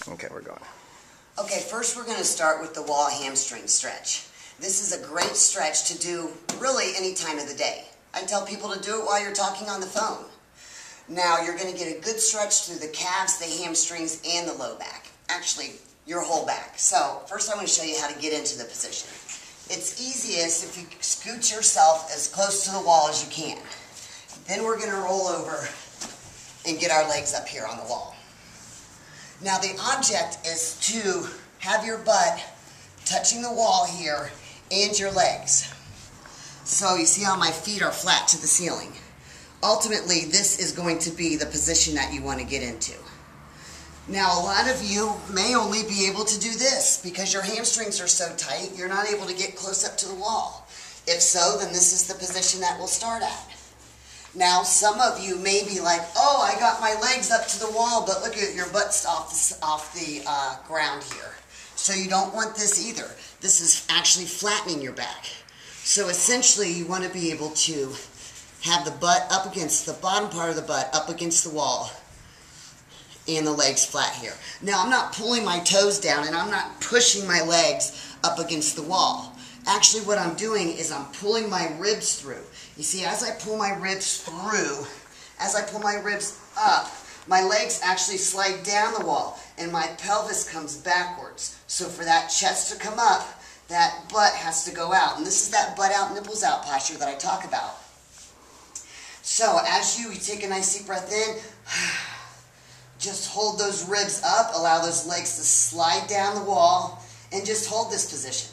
Okay, we're going. Okay, first we're going to start with the wall hamstring stretch. This is a great stretch to do really any time of the day. I tell people to do it while you're talking on the phone. Now you're going to get a good stretch through the calves, the hamstrings, and the low back. Actually, your whole back. So first I'm going to show you how to get into the position. It's easiest if you scoot yourself as close to the wall as you can. Then we're going to roll over and get our legs up here on the wall. Now the object is to have your butt touching the wall here and your legs. So you see how my feet are flat to the ceiling. Ultimately, this is going to be the position that you want to get into. Now, a lot of you may only be able to do this because your hamstrings are so tight, you're not able to get close up to the wall. If so, then this is the position that we'll start at. Now, some of you may be like, oh, I got my legs up to the wall, but look at your butt's off the ground here. So you don't want this either. This is actually flattening your back. So essentially, you want to be able to have the butt up against the bottom part of the butt up against the wall and the legs flat here. Now, I'm not pulling my toes down and I'm not pushing my legs up against the wall. Actually, what I'm doing is I'm pulling my ribs through. You see, as I pull my ribs through, as I pull my ribs up, my legs actually slide down the wall and my pelvis comes backwards. So for that chest to come up, that butt has to go out. And this is that butt out, nipples out posture that I talk about. So as you take a nice deep breath in, just hold those ribs up, allow those legs to slide down the wall, and just hold this position.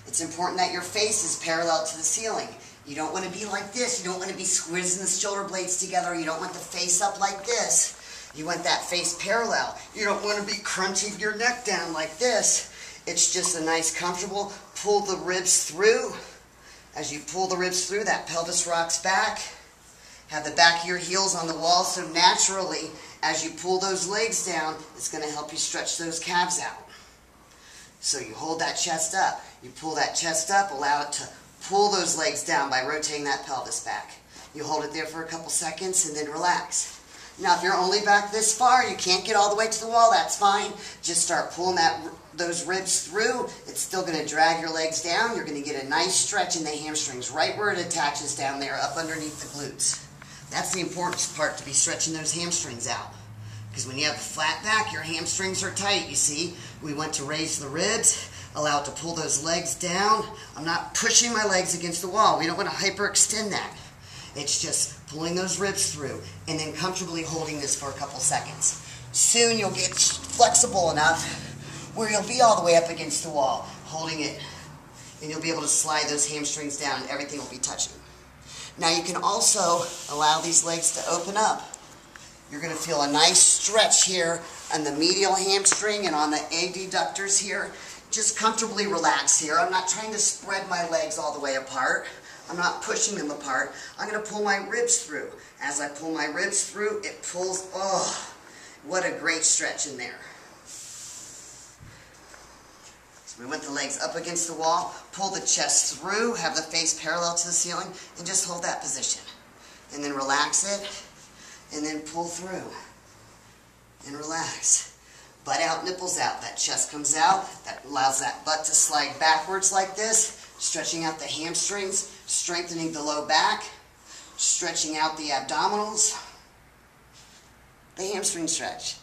It's important that your face is parallel to the ceiling. You don't want to be like this. You don't want to be squeezing the shoulder blades together. You don't want the face up like this. You want that face parallel. You don't want to be crunching your neck down like this. It's just a nice, comfortable, pull the ribs through. As you pull the ribs through, that pelvis rocks back. Have the back of your heels on the wall, so naturally, as you pull those legs down, it's going to help you stretch those calves out. So you hold that chest up. You pull that chest up, allow it to pull those legs down by rotating that pelvis back. You hold it there for a couple seconds and then relax. Now if you're only back this far, you can't get all the way to the wall, that's fine. Just start pulling those ribs through. It's still going to drag your legs down. You're going to get a nice stretch in the hamstrings right where it attaches down there up underneath the glutes. That's the important part, to be stretching those hamstrings out. Because when you have a flat back, your hamstrings are tight, you see. We want to raise the ribs, allow it to pull those legs down. I'm not pushing my legs against the wall. We don't want to hyperextend that. It's just pulling those ribs through and then comfortably holding this for a couple seconds. Soon you'll get flexible enough where you'll be all the way up against the wall, holding it, and you'll be able to slide those hamstrings down and everything will be touching. Now you can also allow these legs to open up. You're going to feel a nice stretch here on the medial hamstring and on the adductors here. Just comfortably relax here. I'm not trying to spread my legs all the way apart. I'm not pushing them apart. I'm going to pull my ribs through. As I pull my ribs through, it pulls, oh, what a great stretch in there. So we want the legs up against the wall, pull the chest through, have the face parallel to the ceiling, and just hold that position. And then relax it. And then pull through and relax. Butt out, nipples out. That chest comes out. That allows that butt to slide backwards like this, stretching out the hamstrings, strengthening the low back, stretching out the abdominals. The hamstring stretch.